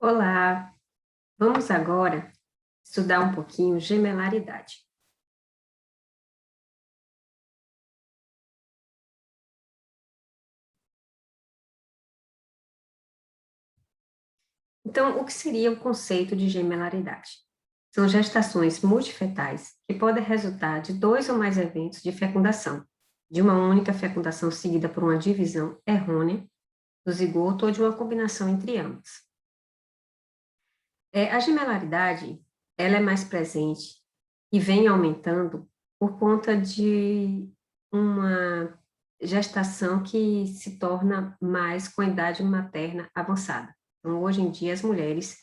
Olá, vamos agora estudar um pouquinho gemelaridade. Então, o que seria o conceito de gemelaridade? São gestações multifetais que podem resultar de dois ou mais eventos de fecundação, de uma única fecundação seguida por uma divisão errônea do zigoto ou de uma combinação entre ambos. A gemelaridade, ela é mais presente e vem aumentando por conta de uma gestação que se torna mais com a idade materna avançada. Então, hoje em dia, as mulheres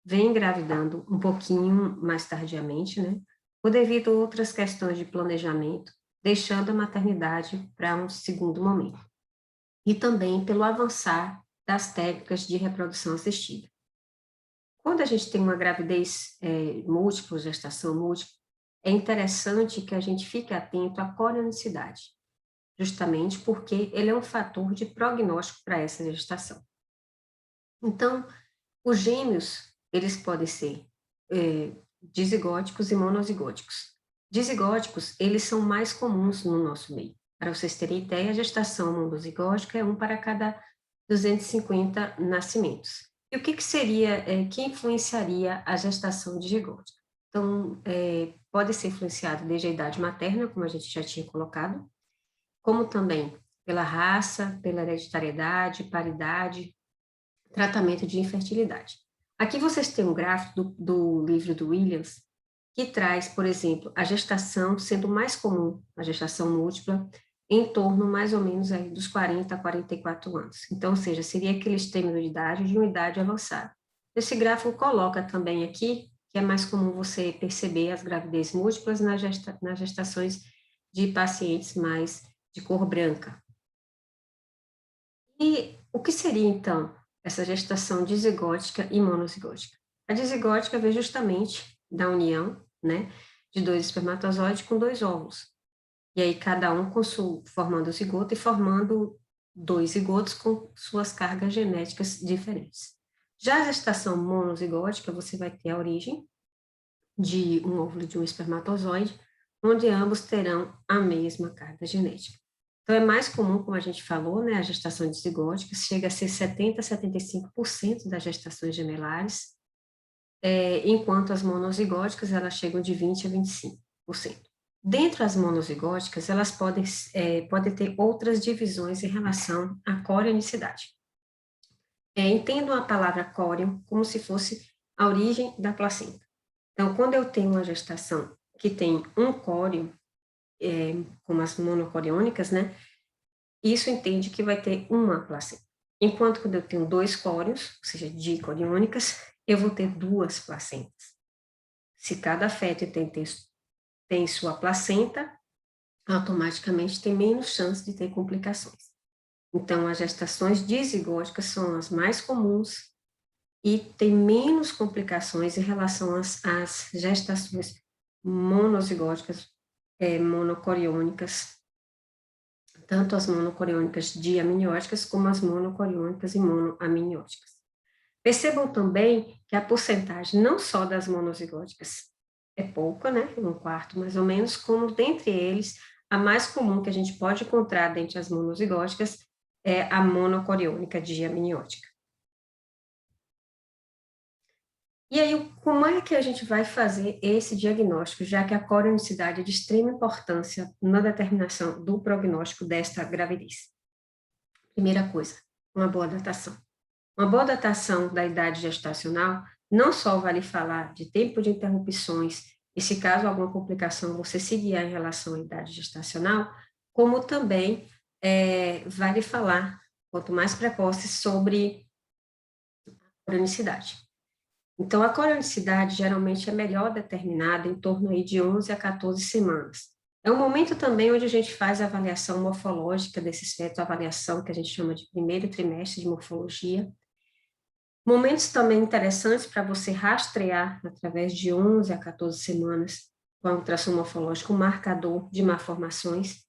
vêm engravidando um pouquinho mais tardiamente, né? Por devido a outras questões de planejamento, deixando a maternidade para um segundo momento. E também pelo avançar das técnicas de reprodução assistida. Quando a gente tem uma gravidez múltipla, gestação múltipla, é interessante que a gente fique atento à corionicidade, justamente porque ele é um fator de prognóstico para essa gestação. Então, os gêmeos, eles podem ser dizigóticos e monozigóticos. Dizigóticos, eles são mais comuns no nosso meio. Para vocês terem ideia, a gestação monozigótica é um para cada 250 nascimentos. E o que seria, que influenciaria a gestação dizigótica? Então, pode ser influenciado desde a idade materna, como a gente já tinha colocado, como também pela raça, pela hereditariedade, paridade, tratamento de infertilidade. Aqui vocês têm um gráfico do livro do Williams, que traz, por exemplo, a gestação sendo mais comum, a gestação múltipla, em torno mais ou menos aí dos 40 a 44 anos. Então, ou seja, seria aquele término de idade de uma idade avançada. Esse gráfico coloca também aqui que é mais comum você perceber as gravidez múltiplas nas gestações de pacientes mais de cor branca. E o que seria, então, essa gestação dizigótica e monozigótica? A dizigótica vem justamente da união, né, de dois espermatozoides com dois óvulos. E aí cada um formando o zigoto e formando dois zigotos com suas cargas genéticas diferentes. Já a gestação monozigótica, você vai ter a origem de um óvulo e de um espermatozoide, onde ambos terão a mesma carga genética. Então, é mais comum, como a gente falou, né, a gestação dizigótica chega a ser 70% a 75% das gestações gemelares, enquanto as monozigóticas, elas chegam de 20% a 25%. Dentro das monozigóticas, elas podem ter outras divisões em relação à corionicidade. Entendo a palavra córion como se fosse a origem da placenta. Então, quando eu tenho uma gestação que tem um córion, como as monocoriônicas, né, isso entende que vai ter uma placenta. Enquanto quando eu tenho dois córions, ou seja, dicoriônicas, eu vou ter duas placentas. Se cada feto tem sua placenta, automaticamente tem menos chance de ter complicações. Então, as gestações dizigóticas são as mais comuns e tem menos complicações em relação às gestações monozigóticas, monocoriônicas, tanto as monocoriônicas diamnióticas como as monocoriônicas e monoamnióticas. Percebam também que a porcentagem não só das monozigóticas é pouca, né, 1/4 mais ou menos, como dentre eles, a mais comum que a gente pode encontrar dentre as monozigóticas é a monocoriônica diamniótica. E aí, como é que a gente vai fazer esse diagnóstico, já que a corionicidade é de extrema importância na determinação do prognóstico desta gravidez? Primeira coisa, uma boa datação. Uma boa datação da idade gestacional não só vale falar de tempo de interrupções, e se caso alguma complicação você se guiar em relação à idade gestacional, como também vale falar, quanto mais precoce, sobre cronicidade. Então, a cronicidade geralmente é melhor determinada em torno aí de 11 a 14 semanas. É um momento também onde a gente faz a avaliação morfológica desses fetos, a avaliação que a gente chama de primeiro trimestre de morfologia. Momentos também interessantes para você rastrear, através de 11 a 14 semanas, com a ultrassom morfológica, um marcador de malformações.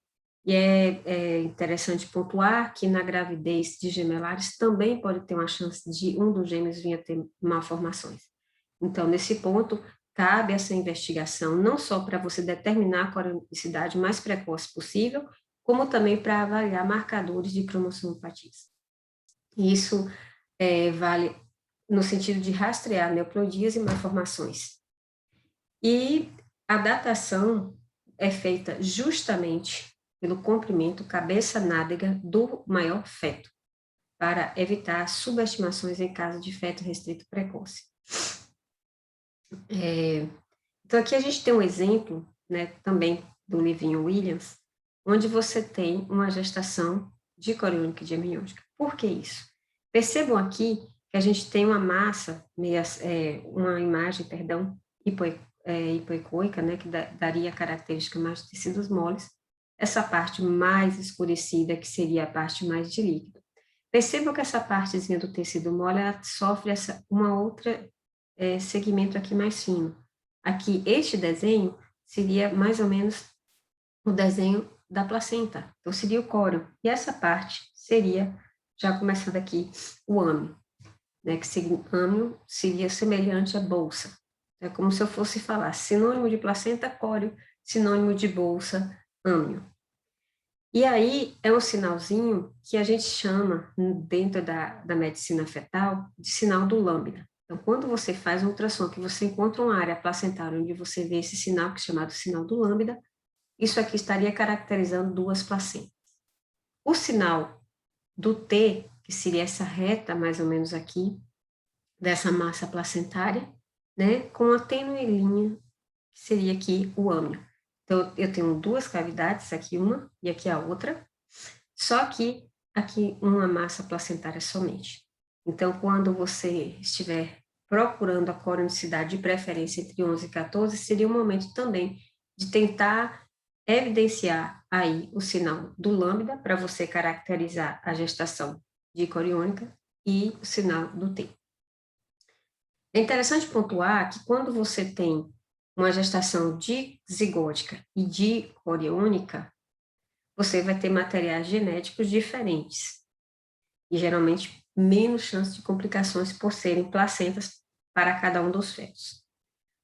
E é interessante pontuar que na gravidez de gemelares também pode ter uma chance de um dos gêmeos vir a ter malformações. Então, nesse ponto, cabe essa investigação não só para você determinar a cronicidade mais precoce possível, como também para avaliar marcadores de cromossomopatias. Isso vale no sentido de rastrear neoplasias e malformações. E a datação é feita justamente pelo comprimento cabeça-nádega do maior feto, para evitar subestimações em caso de feto restrito precoce. Então, aqui a gente tem um exemplo, né, também do livrinho Williams, onde você tem uma gestação de coriônica e de amniótica. Por que isso? Percebam aqui que a gente tem uma massa, uma imagem, perdão, hipoecoica, né, que daria a característica mais de tecidos moles, essa parte mais escurecida, que seria a parte mais de líquido. Percebam que essa partezinha do tecido mole, ela sofre uma outra segmento aqui mais fino. Aqui, este desenho seria mais ou menos o desenho da placenta, então seria o córeo, e essa parte seria, já começando aqui, o âmio, né, que âmio seria semelhante à bolsa. É como se eu fosse falar sinônimo de placenta, córeo, sinônimo de bolsa, âmio. E aí é um sinalzinho que a gente chama, dentro da medicina fetal, de sinal do lambda. Então, quando você faz um ultrassom, que você encontra uma área placentária onde você vê esse sinal, que é chamado sinal do lambda, isso aqui estaria caracterizando duas placentas. O sinal do T, que seria essa reta, mais ou menos aqui, dessa massa placentária, né, com a tênue linha, que seria aqui o âmio. Então, eu tenho duas cavidades, aqui uma e aqui a outra, só que aqui uma massa placentária somente. Então, quando você estiver procurando a coronicidade de preferência entre 11 e 14, seria o momento também de tentar evidenciar aí o sinal do lambda para você caracterizar a gestação dicoriônica e o sinal do T. É interessante pontuar que quando você tem uma gestação dizigótica e dicoriônica, você vai ter materiais genéticos diferentes e geralmente menos chance de complicações por serem placentas para cada um dos fetos.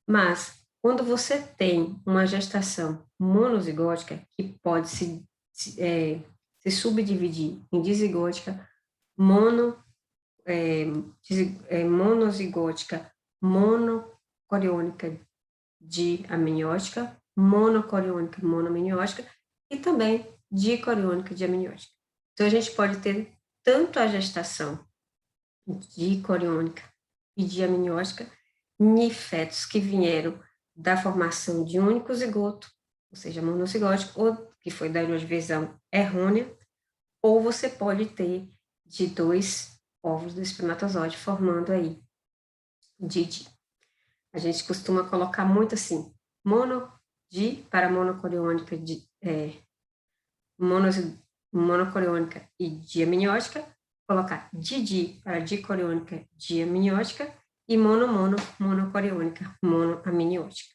Mas quando você tem uma gestação monozigótica, que pode se subdividir em dizigótica, monozigótica, monocoriônica diamniótica, monocoriônica monoamniótica e também dicoriônica diamniótica. Então, a gente pode ter tanto a gestação dicoriônica e diamniótica em fetos que vieram da formação de um único zigoto, ou seja, monozigótico, ou que foi da divisão errônea, ou você pode ter de dois ovos do espermatozoide formando aí Didi. A gente costuma colocar muito assim, mono-di para monocoriônica, monocoriônica e diamniótica, colocar Didi para dicoriônica, diamniótica e monocoriônica, monoamniótica.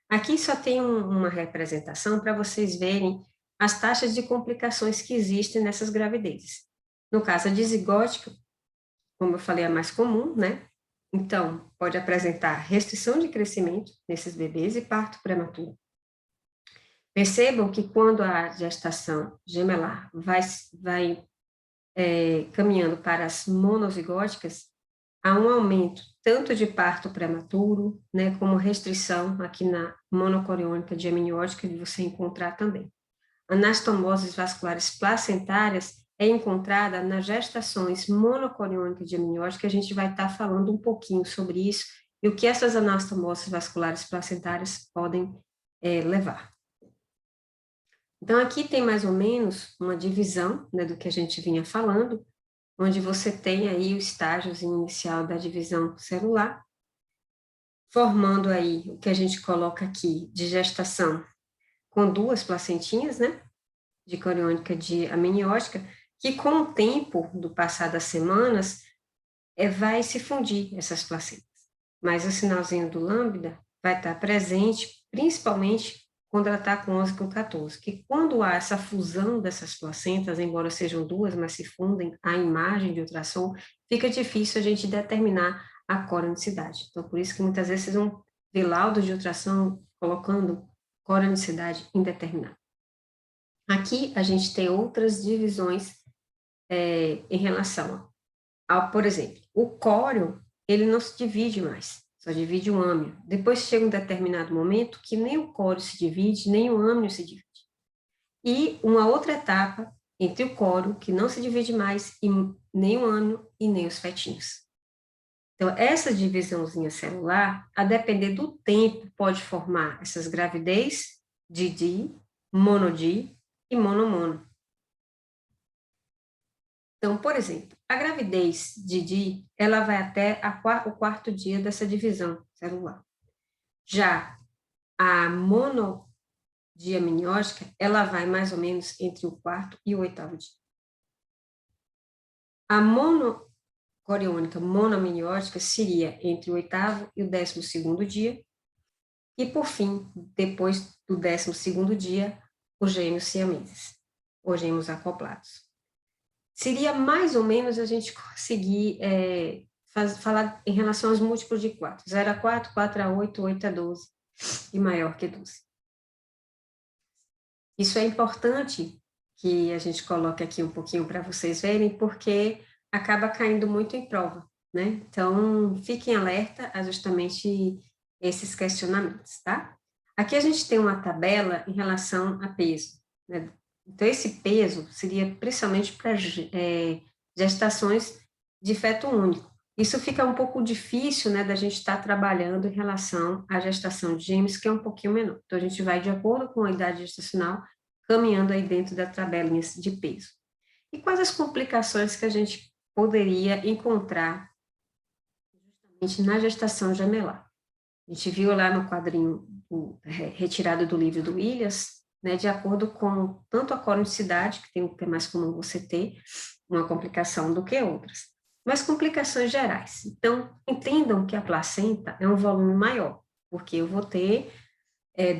Aqui só tem uma representação para vocês verem as taxas de complicações que existem nessas gravidezes. No caso, a dizigótica, como eu falei, é a mais comum, né? Então, pode apresentar restrição de crescimento nesses bebês e parto prematuro. Percebam que quando a gestação gemelar vai caminhando para as monozigóticas, há um aumento tanto de parto prematuro, né, como restrição aqui na monocoriônica diamniótica, de você encontrar também. Anastomoses vasculares placentárias é encontrada nas gestações monocoriônica diamniótica, que a gente vai estar falando um pouquinho sobre isso e o que essas anastomoses vasculares placentárias podem levar. Então, aqui tem mais ou menos uma divisão, né, do que a gente vinha falando, onde você tem aí o estágio inicial da divisão celular, formando aí o que a gente coloca aqui de gestação com duas placentinhas, né, de coriônica de amniótica, que com o tempo do passar das semanas, vai se fundir essas placentas. Mas o sinalzinho do lambda vai estar presente, principalmente quando ela está com 11 com 14, que quando há essa fusão dessas placentas, embora sejam duas, mas se fundem à imagem de ultrassom, fica difícil a gente determinar a coronicidade. Então, por isso que muitas vezes vocês vão ver laudos de ultrassom colocando coronicidade indeterminada. Aqui a gente tem outras divisões em relação ao, por exemplo, o córeo, ele não se divide mais, só divide o âmio. Depois chega um determinado momento que nem o córeo se divide, nem o âmio se divide. E uma outra etapa entre o córeo, que não se divide mais, e nem o âmio e nem os fetinhos. Então, essa divisãozinha celular, a depender do tempo, pode formar essas gravidez, didi, monodi e monomono. Então, por exemplo, a gravidez didi, ela vai até o quarto dia dessa divisão celular. Já a monodiamniótica, ela vai mais ou menos entre o quarto e o oitavo dia. A monocoriônica monoamniótica seria entre o oitavo e o 12º dia, e por fim, depois do 12º dia, os gêmeos siameses, ou gêmeos acoplados. Seria mais ou menos a gente conseguir falar em relação aos múltiplos de 4, 0 a 4, 4 a 8, 8 a 12, e maior que 12. Isso é importante que a gente coloque aqui um pouquinho para vocês verem, porque acaba caindo muito em prova, né? Então, fiquem alerta a justamente esses questionamentos, tá? Aqui a gente tem uma tabela em relação a peso, né? Então, esse peso seria principalmente para gestações de feto único. Isso fica um pouco difícil, né, da gente estar trabalhando em relação à gestação de gêmeos, que é um pouquinho menor. Então, a gente vai de acordo com a idade gestacional, caminhando aí dentro da tabelinha de peso. E quais as complicações que a gente poderia encontrar justamente na gestação gemelar? A gente viu lá no quadrinho retirado do livro do Williams, né, de acordo com tanto a cronicidade, que é mais comum você ter uma complicação do que outras, mas complicações gerais. Então, entendam que a placenta é um volume maior, porque eu vou ter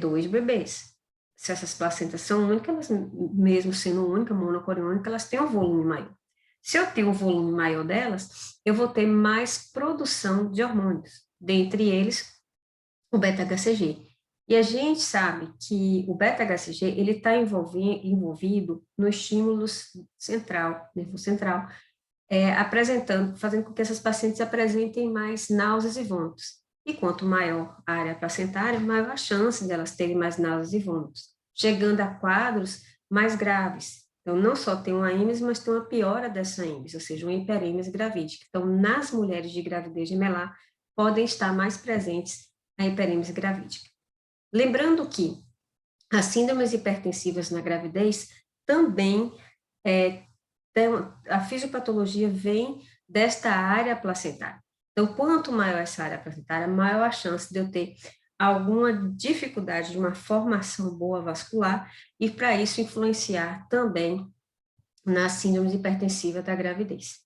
2 bebês. Se essas placentas são únicas, elas, mesmo sendo única, monocoriônica, elas têm um volume maior. Se eu tenho um volume maior delas, eu vou ter mais produção de hormônios, dentre eles o beta-HCG. E a gente sabe que o beta-HCG ele está envolvido no estímulo central, nervo central, fazendo com que essas pacientes apresentem mais náuseas e vômitos. E quanto maior a área placentária, maior a chance delas terem mais náuseas e vômitos, chegando a quadros mais graves. Então, não só tem uma ímese, mas tem uma piora dessa ímese, ou seja, uma hiperímese gravídica. Então, nas mulheres de gravidez gemelar, podem estar mais presentes a hiperímese gravídica. Lembrando que as síndromes hipertensivas na gravidez também, a fisiopatologia vem desta área placentária. Então, quanto maior essa área placentária, maior a chance de eu ter alguma dificuldade de uma formação boa vascular e, para isso, influenciar também na síndrome hipertensiva da gravidez.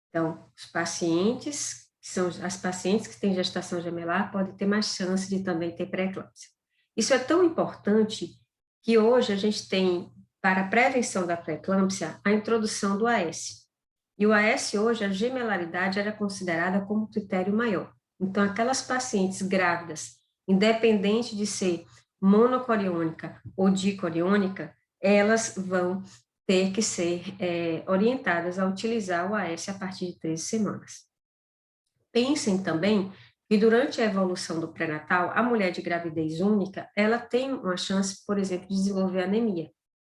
Então, os pacientes, que são as pacientes que têm gestação gemelar, podem ter mais chance de também ter pré-eclâmpsia. Isso é tão importante que hoje a gente tem, para a prevenção da pré-eclâmpsia, a introdução do AS. E o AS hoje, a gemelaridade era considerada como critério maior. Então, aquelas pacientes grávidas, independente de ser monocoriônica ou dicoriônica, elas vão ter que ser orientadas a utilizar o AS a partir de 13 semanas. Pensem também que durante a evolução do pré-natal, a mulher de gravidez única, ela tem uma chance, por exemplo, de desenvolver anemia.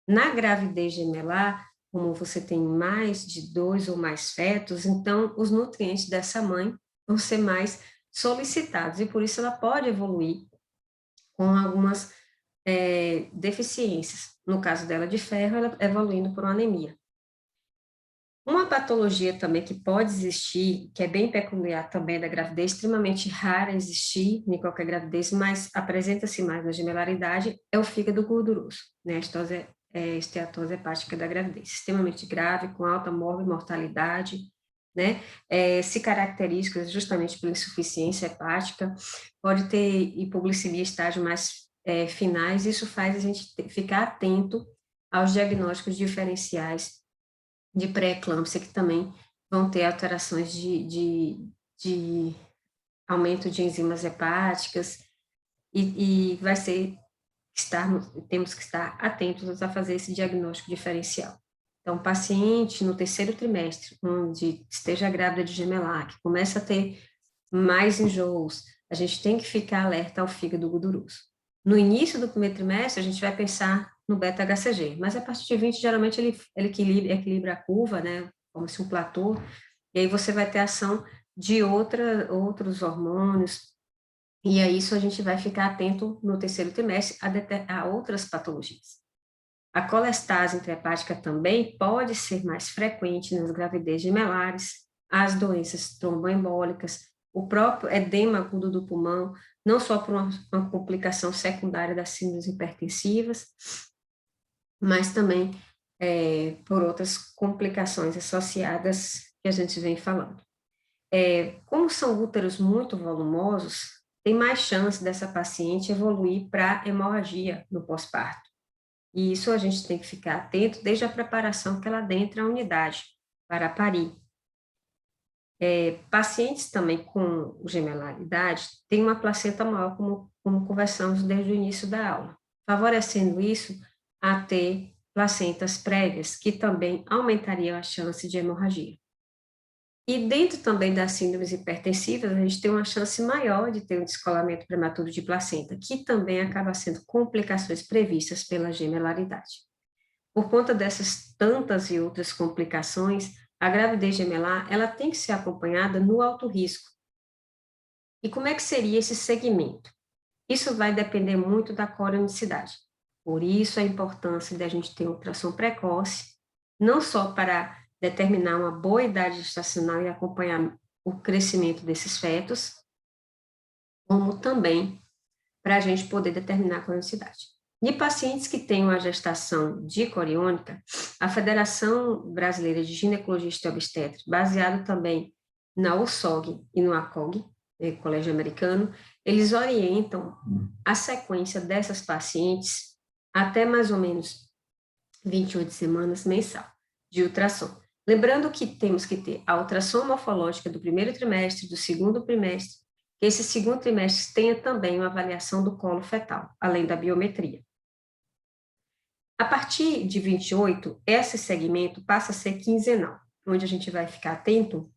Na gravidez gemelar, como você tem mais de 2 ou mais fetos, então os nutrientes dessa mãe vão ser mais solicitados, e por isso ela pode evoluir com algumas deficiências. No caso dela de ferro, ela evoluindo por uma anemia. Uma patologia também que pode existir, que é bem peculiar também da gravidez, extremamente rara existir em qualquer gravidez, mas apresenta-se mais na gemelaridade, é o fígado gorduroso, né? A esteatose hepática da gravidez, extremamente grave, com alta mortalidade, né? Se caracteriza justamente por insuficiência hepática, pode ter hipoglicemia estágio mais finais, isso faz a gente ficar atento aos diagnósticos diferenciais de pré-eclâmpsia, que também vão ter alterações de aumento de enzimas hepáticas, e vai ser temos que estar atentos a fazer esse diagnóstico diferencial. Então, paciente no terceiro trimestre, onde esteja grávida de gemelar, que começa a ter mais enjoos, a gente tem que ficar alerta ao fígado gorduroso. No início do primeiro trimestre, a gente vai pensar no beta-HCG, mas a partir de 20, geralmente, ele equilibra a curva, né, como se um platô, e aí você vai ter ação de outros hormônios, e a isso a gente vai ficar atento no terceiro trimestre a outras patologias. A colestase intrahepática também pode ser mais frequente nas gravidez gemelares, as doenças tromboembólicas, o próprio edema agudo do pulmão, não só por uma complicação secundária das síndromes hipertensivas, mas também por outras complicações associadas que a gente vem falando. Como são úteros muito volumosos, tem mais chance dessa paciente evoluir para hemorragia no pós-parto. E isso a gente tem que ficar atento desde a preparação que ela adentra a unidade para parir. Pacientes também com gemelaridade têm uma placenta maior, como conversamos desde o início da aula, favorecendo isso a ter placentas prévias, que também aumentariam a chance de hemorragia. E dentro também das síndromes hipertensivas, a gente tem uma chance maior de ter um descolamento prematuro de placenta, que também acaba sendo complicações previstas pela gemelaridade. Por conta dessas tantas e outras complicações, a gravidez gemelar, ela tem que ser acompanhada no alto risco. E como é que seria esse segmento? Isso vai depender muito da coronicidade. Por isso a importância de a gente ter ultrassom precoce, não só para determinar uma boa idade gestacional e acompanhar o crescimento desses fetos, como também para a gente poder determinar a cronicidade. De pacientes que têm uma gestação dicoriônica, a Federação Brasileira de Ginecologia e Obstetrícia, baseado também na USOG e no ACOG, Colégio Americano, eles orientam a sequência dessas pacientes até mais ou menos 28 semanas mensal de ultrassom. Lembrando que temos que ter a ultrassom morfológica do primeiro trimestre, do segundo trimestre, que esse segundo trimestre tenha também uma avaliação do colo fetal, além da biometria. A partir de 28, esse segmento passa a ser quinzenal, onde a gente vai ficar atento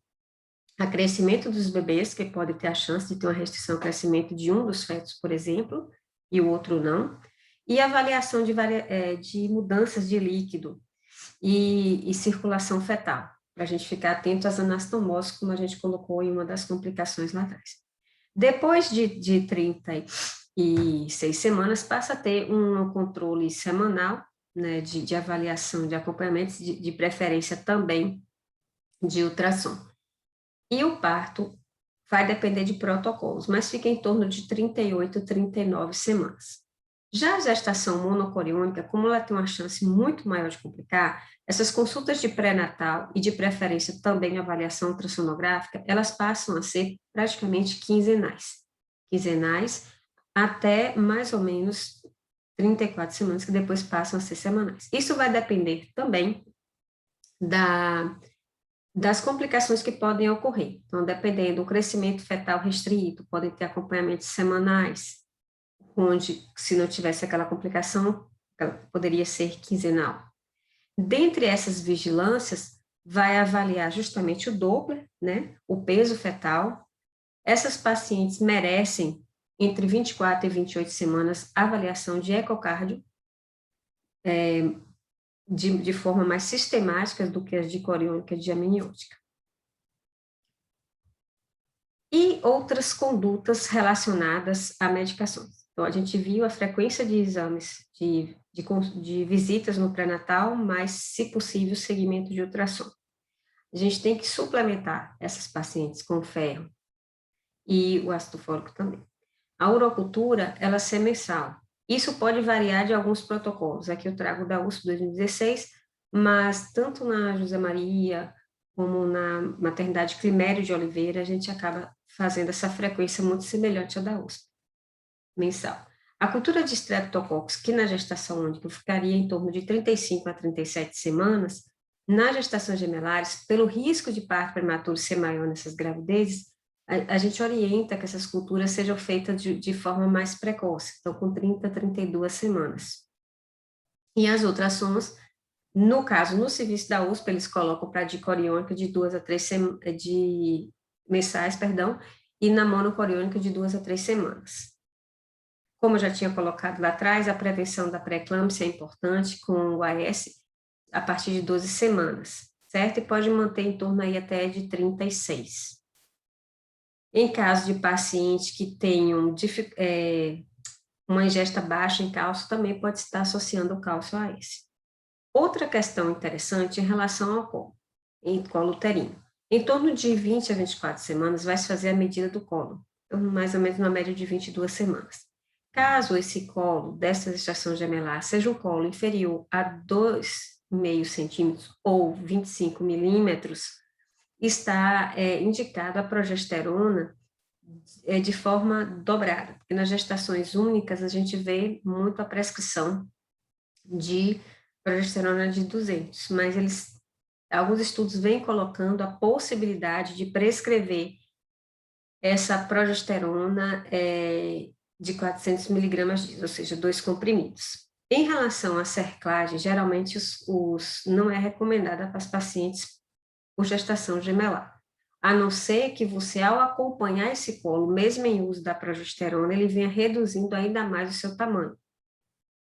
a crescimento dos bebês, que pode ter a chance de ter uma restrição ao crescimento de um dos fetos, por exemplo, e o outro não, e avaliação de mudanças de líquido e circulação fetal, para a gente ficar atento às anastomoses, como a gente colocou em uma das complicações lá atrás. Depois de 36 semanas, passa a ter um controle semanal, né, de avaliação, de acompanhamento, de preferência também de ultrassom. E o parto vai depender de protocolos, mas fica em torno de 38, 39 semanas. Já a gestação monocoriônica, como ela tem uma chance muito maior de complicar, essas consultas de pré-natal e de preferência também avaliação ultrassonográfica, elas passam a ser praticamente quinzenais. Quinzenais até mais ou menos 34 semanas, que depois passam a ser semanais. Isso vai depender também das complicações que podem ocorrer. Então, dependendo do crescimento fetal restrito, podem ter acompanhamentos semanais, onde, se não tivesse aquela complicação, poderia ser quinzenal. Dentre essas vigilâncias, vai avaliar justamente o Doppler, né, o peso fetal. Essas pacientes merecem, entre 24 e 28 semanas, avaliação de ecocardio, de forma mais sistemática do que as dicoriônica e de amniótica. E outras condutas relacionadas a medicações. Então, a gente viu a frequência de exames de visitas no pré-natal, mas, se possível, o segmento de ultrassom. A gente tem que suplementar essas pacientes com ferro e o ácido fólico também. A urocultura, ela é semestral. Isso pode variar de alguns protocolos. Aqui eu trago da USP 2016, mas tanto na José Maria como na maternidade Climério de Oliveira, a gente acaba fazendo essa frequência muito semelhante à da USP, mensal. A cultura de Streptococcus, que na gestação única ficaria em torno de 35 a 37 semanas, na gestação gemelares, pelo risco de parto prematuro ser maior nessas gravidezes, a gente orienta que essas culturas sejam feitas de forma mais precoce, então com 30 a 32 semanas. E as ultrassons, no caso, no serviço da USP, eles colocam para a dicoriônica de 2 a 3 de mensais, perdão, e na monocoriônica de 2 a 3 semanas. Como eu já tinha colocado lá atrás, a prevenção da pré-eclâmpsia é importante com o AS a partir de 12 semanas, certo? E pode manter em torno aí até de 36. Em caso de paciente que tenham uma ingesta baixa em cálcio, também pode estar associando o cálcio a esse. Outra questão interessante em relação ao colo, em colo uterino. Em torno de 20 a 24 semanas, vai se fazer a medida do colo, então, mais ou menos uma média de 22 semanas. Caso esse colo dessa gestação gemelar seja um colo inferior a 2,5 centímetros ou 25 milímetros, está indicado a progesterona de forma dobrada, porque nas gestações únicas a gente vê muito a prescrição de progesterona de 200, mas alguns estudos vêm colocando a possibilidade de prescrever essa progesterona de 400 miligramas, ou seja, 2 comprimidos. Em relação à cerclagem, geralmente não é recomendada para os pacientes por gestação gemelar, a não ser que você, ao acompanhar esse colo, mesmo em uso da progesterona, ele venha reduzindo ainda mais o seu tamanho.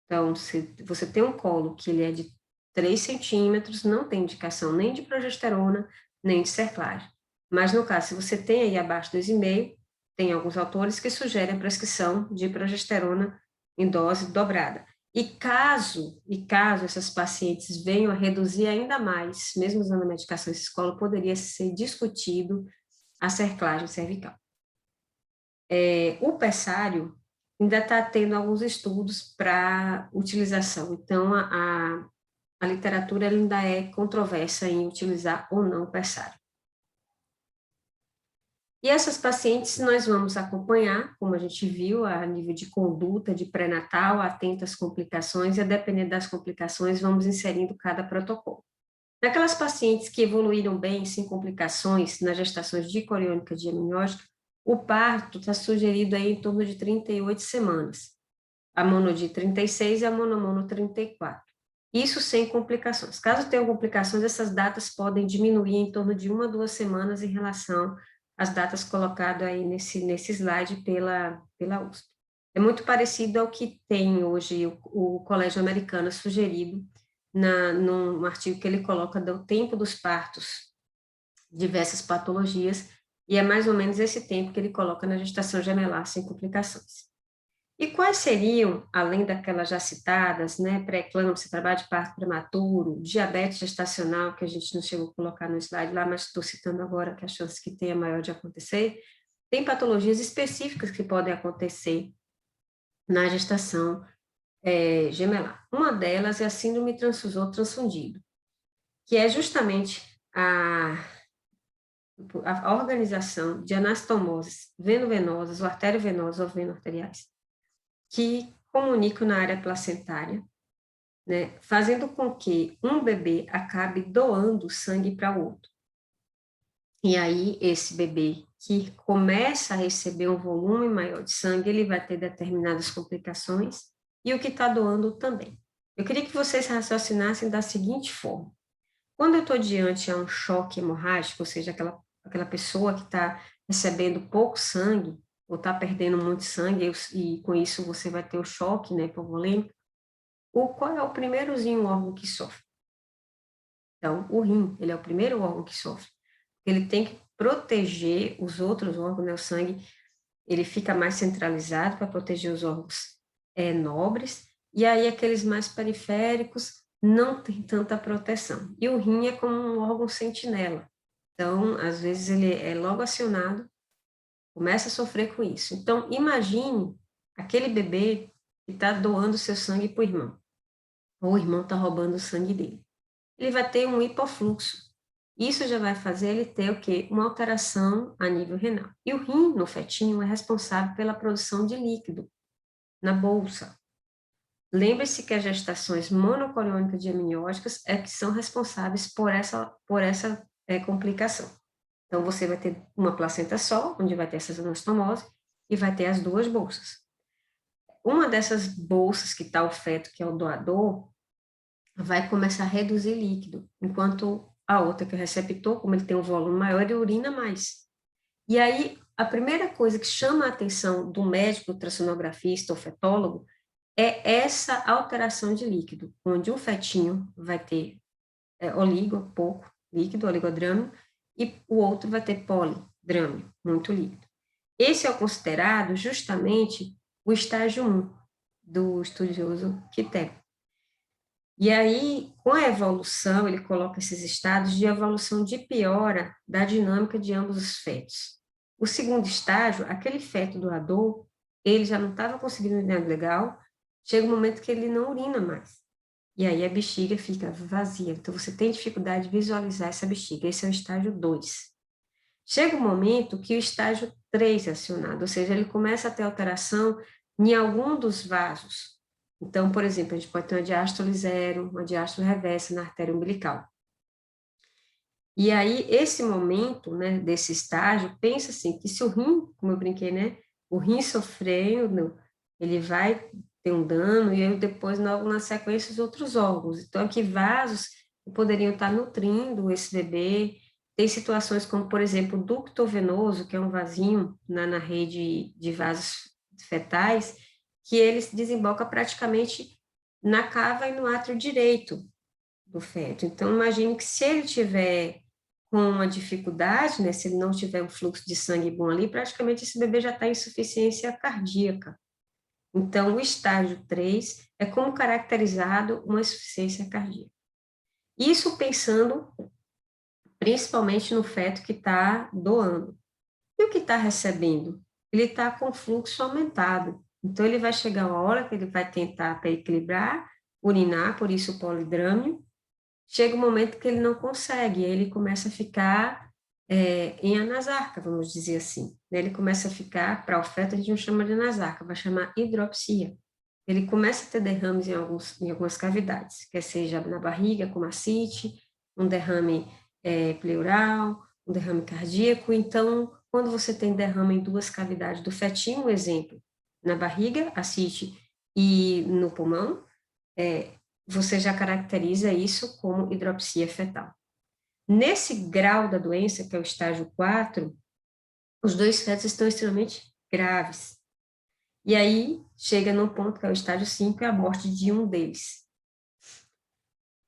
Então, se você tem um colo que ele é de 3 centímetros, não tem indicação nem de progesterona, nem de cerclagem. Mas, no caso, se você tem aí abaixo de 2,5, tem alguns autores que sugerem a prescrição de progesterona em dose dobrada. E caso essas pacientes venham a reduzir ainda mais, mesmo usando a medicação esse colo, poderia ser discutido a cerclagem cervical. O pessário ainda está tendo alguns estudos para utilização, então a literatura ainda é controversa em utilizar ou não o pessário. E essas pacientes nós vamos acompanhar, como a gente viu, a nível de conduta, de pré-natal, atento às complicações, e a depender das complicações, vamos inserindo cada protocolo. Naquelas pacientes que evoluíram bem, sem complicações, nas gestações dicoriônica diamniótica, o parto está sugerido aí em torno de 38 semanas. A mono de 36 e a monomono 34. Isso sem complicações. Caso tenham complicações, essas datas podem diminuir em torno de 1 a 2 semanas em relação às datas colocadas aí nesse slide pela USP. É muito parecido ao que tem hoje o Colégio Americano sugerido num artigo que ele coloca do tempo dos partos, diversas patologias, e é mais ou menos esse tempo que ele coloca na gestação gemelar sem complicações. E quais seriam, além daquelas já citadas, né, pré-eclâmpsia, trabalho de parto prematuro, diabetes gestacional, que a gente não chegou a colocar no slide lá, mas estou citando agora que a chance que tem é maior de acontecer, tem patologias específicas que podem acontecer na gestação gemelar. Uma delas é a síndrome transfusor transfundido, que é justamente a organização de anastomoses veno-venosas ou arteriovenosas ou veno-arteriais, que comunicam na área placentária, né, fazendo com que um bebê acabe doando sangue para o outro. E aí, esse bebê que começa a receber um volume maior de sangue, ele vai ter determinadas complicações, e o que está doando também. Eu queria que vocês raciocinassem da seguinte forma. Quando eu estou diante a um choque hemorrágico, ou seja, aquela pessoa que está recebendo pouco sangue, ou está perdendo muito sangue, e com isso você vai ter o choque, né, hipovolêmico, qual é o primeirozinho órgão que sofre? Então, o rim, ele é o primeiro órgão que sofre. Ele tem que proteger os outros órgãos, né, o sangue, ele fica mais centralizado para proteger os órgãos nobres, e aí aqueles mais periféricos não tem tanta proteção. E o rim é como um órgão sentinela. Então, às vezes ele é logo acionado, começa a sofrer com isso. Então, imagine aquele bebê que está doando seu sangue para o irmão, ou o irmão está roubando o sangue dele. Ele vai ter um hipofluxo. Isso já vai fazer ele ter o quê? Uma alteração a nível renal. E o rim, no fetinho, é responsável pela produção de líquido. na bolsa. Lembre-se que as gestações monocoriônicas diamnióticas é que são responsáveis por essa complicação. Então, você vai ter uma placenta só, onde vai ter essas anastomose, e vai ter as duas bolsas. Uma dessas bolsas que está o feto, que é o doador, vai começar a reduzir líquido, enquanto a outra, que é o receptor, como ele tem um volume maior, ele urina mais. E aí, a primeira coisa que chama a atenção do médico, ultrassonografista ou fetólogo, é essa alteração de líquido, onde um fetinho vai ter pouco líquido, oligodrâmio, e o outro vai ter polidrâmio, muito líquido. Esse é o considerado justamente o estágio 1 do estudioso Kittel. E aí, com a evolução, ele coloca esses estados de evolução de piora da dinâmica de ambos os fetos. O segundo estágio, aquele feto doador, ele já não estava conseguindo urinar legal, chega um momento que ele não urina mais. E aí a bexiga fica vazia. Então, você tem dificuldade de visualizar essa bexiga. Esse é o estágio 2. Chega um momento que o estágio 3 é acionado, ou seja, ele começa a ter alteração em algum dos vasos. Então, por exemplo, a gente pode ter uma diástole zero, uma diástole reversa na artéria umbilical. E aí, esse momento, né, desse estágio, pensa assim, que se o rim, como eu brinquei, né, o rim sofrendo, ele vai ter um dano, e aí depois, logo na sequência, os outros órgãos. Então, aqui vasos que poderiam estar nutrindo esse bebê. Tem situações como, por exemplo, o ducto venoso, que é um vasinho na rede de vasos fetais, que ele desemboca praticamente na cava e no átrio direito do feto. Então, imagine que se ele tiver com uma dificuldade, né, se ele não tiver um fluxo de sangue bom ali, praticamente esse bebê já está em insuficiência cardíaca. Então, o estágio 3 é como caracterizado uma insuficiência cardíaca. Isso pensando principalmente no feto que está doando. E o que está recebendo? Ele está com fluxo aumentado. Então, ele vai chegar uma hora que ele vai tentar equilibrar, urinar, por isso o polidrâmio. Chega um momento que ele não consegue, aí ele começa a ficar em anasarca, vamos dizer assim. Ele começa a ficar, para o feto a gente não chama de anasarca, vai chamar hidropsia. Ele começa a ter derrames em algumas cavidades, quer seja na barriga, como ascite, um derrame pleural, um derrame cardíaco. Então, quando você tem derrame em duas cavidades do fetinho, um exemplo, na barriga, ascite, e no pulmão, você já caracteriza isso como hidropsia fetal. Nesse grau da doença, que é o estágio 4, os dois fetos estão extremamente graves. E aí, chega no ponto que é o estágio 5, é a morte de um deles.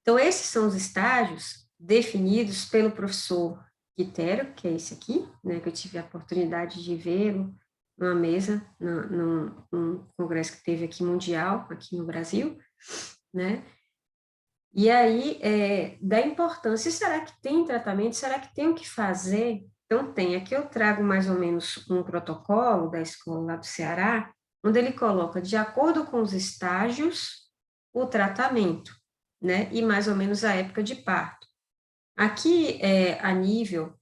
Então, esses são os estágios definidos pelo professor Quitero, que é esse aqui, né, que eu tive a oportunidade de vê-lo numa mesa, num congresso que teve aqui mundial, aqui no Brasil, né? E aí, da importância, será que tem tratamento? Será que tem o que fazer? Então, tem. Aqui eu trago mais ou menos um protocolo da escola lá do Ceará, onde ele coloca, de acordo com os estágios, o tratamento, né? E mais ou menos a época de parto. Aqui, a nível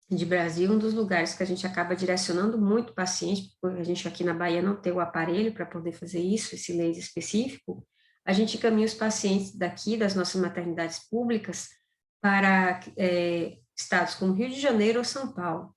de Brasil, um dos lugares que a gente acaba direcionando muito paciente, porque a gente aqui na Bahia não tem o aparelho para poder fazer isso, esse laser específico, a gente encaminha os pacientes daqui, das nossas maternidades públicas, para estados como Rio de Janeiro ou São Paulo.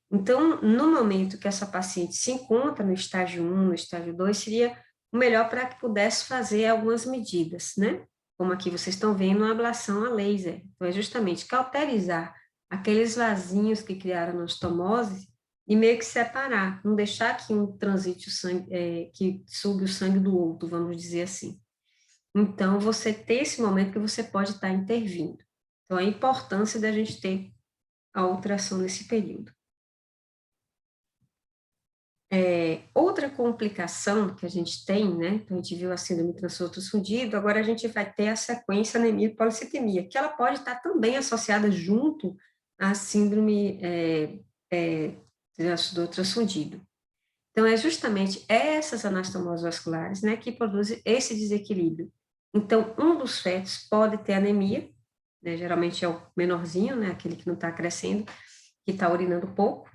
Então, no momento que essa paciente se encontra no estágio 1, no estágio 2, seria o melhor para que pudesse fazer algumas medidas, né? Como aqui vocês estão vendo, uma ablação a laser. Então, é justamente cauterizar aqueles vasinhos que criaram anastomose e meio que separar, não deixar que um transite o sangue, que sugue o sangue do outro, vamos dizer assim. Então, você ter esse momento que você pode estar intervindo. Então, a importância da gente ter a ultrassom nesse período. Outra complicação que a gente tem, né, então a gente viu a síndrome transtorno fundido, agora a gente vai ter a sequência anemia e policitemia, que ela pode estar também associada junto à síndrome do transfundido. Então, é justamente essas anastomoses vasculares, né, que produzem esse desequilíbrio. Então, um dos fetos pode ter anemia, né, geralmente é o menorzinho, né, aquele que não está crescendo, que está urinando pouco,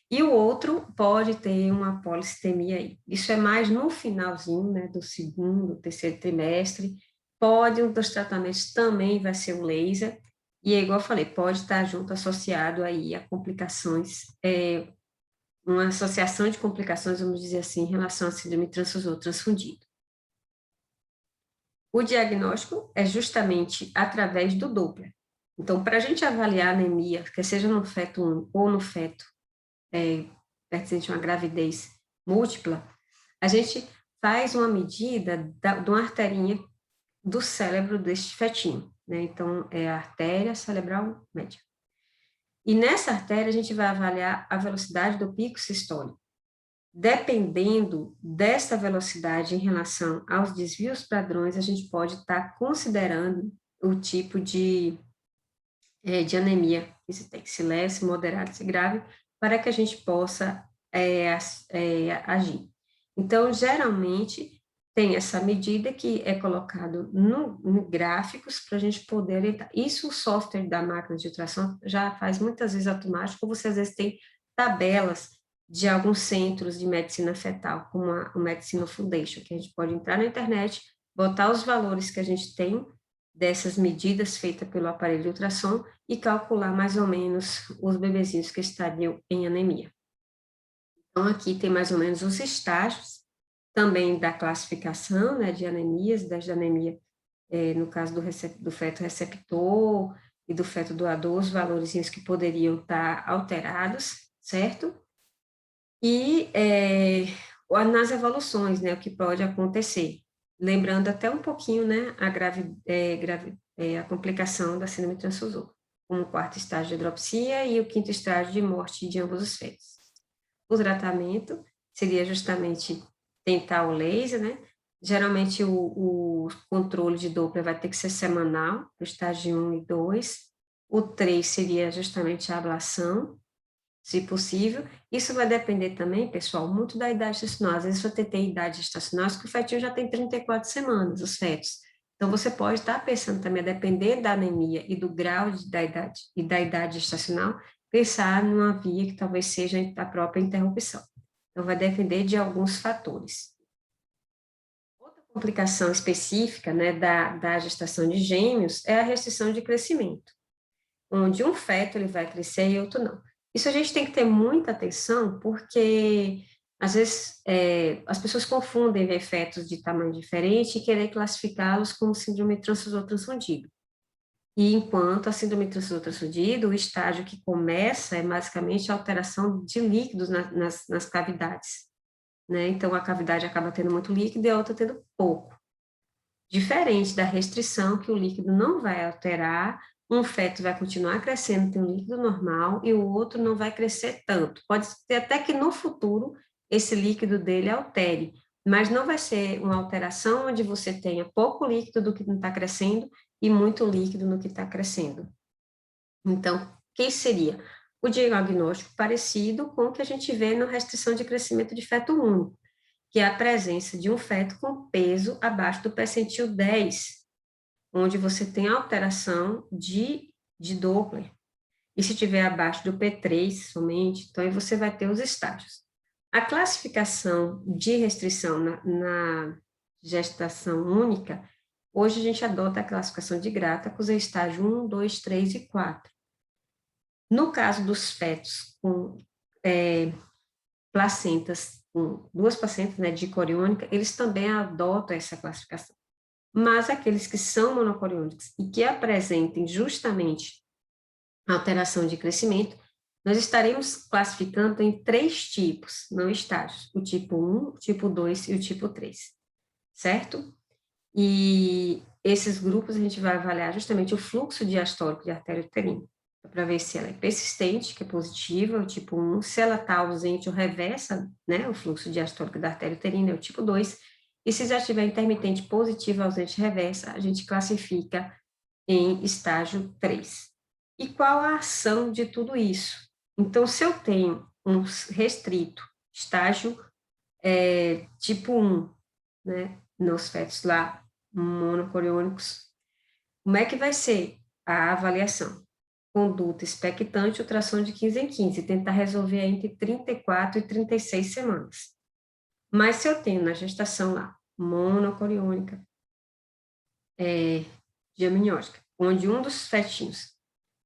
E o outro pode ter uma policitemia aí. Isso é mais no finalzinho, né, do segundo, terceiro trimestre. Pode, um dos tratamentos também vai ser o laser, e é igual eu falei, pode estar junto, associado aí a complicações, uma associação de complicações, vamos dizer assim, em relação à síndrome transfusor transfundido. O diagnóstico é justamente através do Doppler. Então, para a gente avaliar a anemia, que seja no feto único ou no feto pertencente a uma gravidez múltipla, a gente faz uma medida de uma arterinha do cérebro deste fetinho, né? Então, é a artéria cerebral média. E nessa artéria, a gente vai avaliar a velocidade do pico sistólico. Dependendo dessa velocidade em relação aos desvios padrões, a gente pode estar considerando o tipo de anemia que se tem, se leve, se moderado, se grave, para que a gente possa agir. Então, geralmente, tem essa medida que é colocado no gráficos para a gente poder orientar. Isso o software da máquina de ultrassom já faz muitas vezes automático, você às vezes tem tabelas de alguns centros de medicina fetal, como o Medicina Foundation, que a gente pode entrar na internet, botar os valores que a gente tem dessas medidas feitas pelo aparelho de ultrassom e calcular mais ou menos os bebezinhos que estariam em anemia. Então, aqui tem mais ou menos os estágios também da classificação, né, de anemias, desde a anemia, no caso do feto receptor e do feto doador, os valores que poderiam estar alterados, certo? E nas evoluções, né, o que pode acontecer. Lembrando até um pouquinho, né, a complicação da síndrome transfusor, como o quarto estágio de hidropsia e o quinto estágio de morte de ambos os fetos. O tratamento seria justamente tentar o laser, né? Geralmente o controle de Doppler vai ter que ser semanal, o estágio 1 e 2. O 3 seria justamente a ablação, se possível. Isso vai depender também, pessoal, muito da idade gestacional. Às vezes você tem idade gestacional, que o fetinho já tem 34 semanas, os fetos. Então, você pode estar pensando também, a depender da anemia e do grau da idade gestacional, pensar numa via que talvez seja a própria interrupção. Então, vai depender de alguns fatores. Outra complicação específica, né, da gestação de gêmeos é a restrição de crescimento, onde um feto ele vai crescer e outro não. Isso a gente tem que ter muita atenção, porque às vezes as pessoas confundem ver fetos de tamanho diferente e querer classificá-los como síndrome transfusor transfundido. E enquanto a síndrome transfusor transfundido, o estágio que começa é basicamente a alteração de líquidos nas cavidades, né? Então, a cavidade acaba tendo muito líquido e a outra tendo pouco. Diferente da restrição, que o líquido não vai alterar, um feto vai continuar crescendo, tem um líquido normal, e o outro não vai crescer tanto. Pode ser até que no futuro esse líquido dele altere, mas não vai ser uma alteração onde você tenha pouco líquido do que não está crescendo e muito líquido no que está crescendo. Então, o que seria? O diagnóstico parecido com o que a gente vê na restrição de crescimento de feto único, que é a presença de um feto com peso abaixo do percentil 10, onde você tem alteração de Doppler. E se tiver abaixo do P3 somente, então aí você vai ter os estágios. A classificação de restrição na gestação única, hoje a gente adota a classificação de Grata com os estágios 1, 2, 3 e 4. No caso dos fetos com placentas, com duas placentas, né, de coriônica, eles também adotam essa classificação. Mas aqueles que são monocoriônicos e que apresentem justamente alteração de crescimento, nós estaremos classificando em 3 tipos, não estágios, o tipo 1, o tipo 2 e o tipo 3, certo? E esses grupos a gente vai avaliar justamente o fluxo diastólico de artéria uterina, para ver se ela é persistente, que é positiva, o tipo 1, se ela está ausente ou reversa, né, o fluxo diastólico da artéria uterina, é o tipo 2, e se já estiver intermitente positiva, ausente, reversa, a gente classifica em estágio 3. E qual a ação de tudo isso? Então, se eu tenho um restrito, estágio tipo 1, né, nos fetos lá monocoriônicos, como é que vai ser a avaliação? conduta expectante, ultrassom de 15 em 15, tentar resolver entre 34 e 36 semanas. Mas se eu tenho na gestação lá, monocoriônica, diamniótica, onde um dos fetinhos,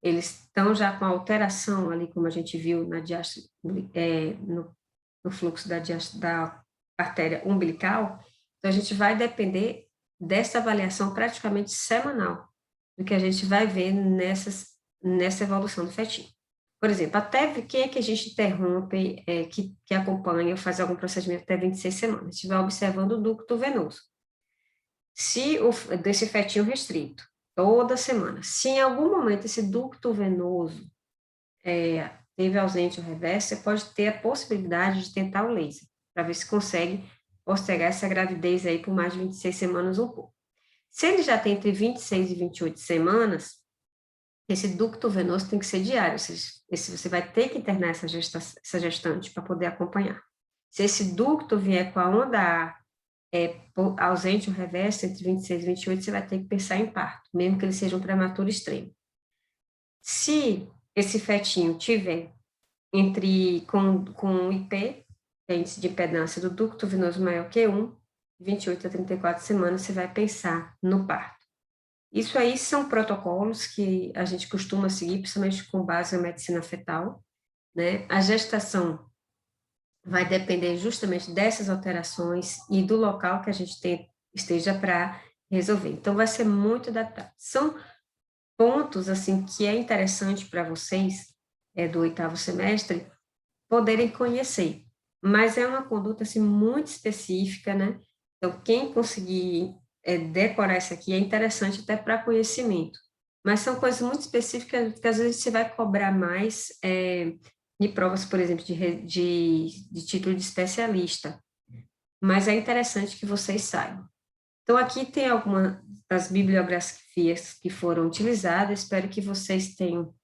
eles estão já com alteração ali, como a gente viu na diástase, no fluxo da artéria umbilical, então a gente vai depender dessa avaliação praticamente semanal, do que a gente vai ver nessa evolução do fetinho. Por exemplo, até quem é que a gente interrompe, que acompanha ou faz algum procedimento até 26 semanas? A gente vai observando o ducto venoso. Se desse fetinho restrito, toda semana, se em algum momento esse ducto venoso teve ausente ou reverso, você pode ter a possibilidade de tentar o laser, para ver se consegue postergar essa gravidez aí por mais de 26 semanas um pouco. Se ele já tem entre 26 e 28 semanas, esse ducto venoso tem que ser diário, ou seja, você vai ter que internar essa gestante para poder acompanhar. Se esse ducto vier com a onda A ausente ou reverso entre 26 e 28, você vai ter que pensar em parto, mesmo que ele seja um prematuro extremo. Se esse fetinho tiver com IP, índice de impedância do ducto venoso maior que 1, 28 a 34 semanas, você vai pensar no parto. Isso aí são protocolos que a gente costuma seguir, principalmente com base na medicina fetal, né? A gestação vai depender justamente dessas alterações e do local que a gente esteja para resolver. Então, vai ser muito adaptado. São pontos, assim, que é interessante para vocês, do 8º semestre, poderem conhecer. Mas é uma conduta, assim, muito específica, né? Então, quem conseguir decorar isso aqui é interessante até para conhecimento. Mas são coisas muito específicas que às vezes você vai cobrar mais de provas, por exemplo, de título de especialista. Mas é interessante que vocês saibam. Então, aqui tem algumas das bibliografias que foram utilizadas. Espero que vocês tenham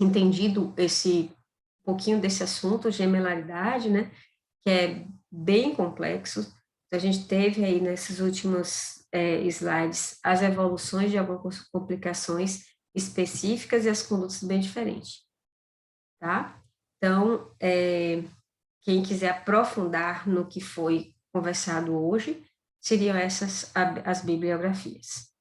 entendido um pouquinho desse assunto, gemelaridade, né? Que é bem complexo. A gente teve aí nesses últimos slides as evoluções de algumas complicações específicas e as condutas bem diferentes, tá? Então, quem quiser aprofundar no que foi conversado hoje, seriam essas as bibliografias.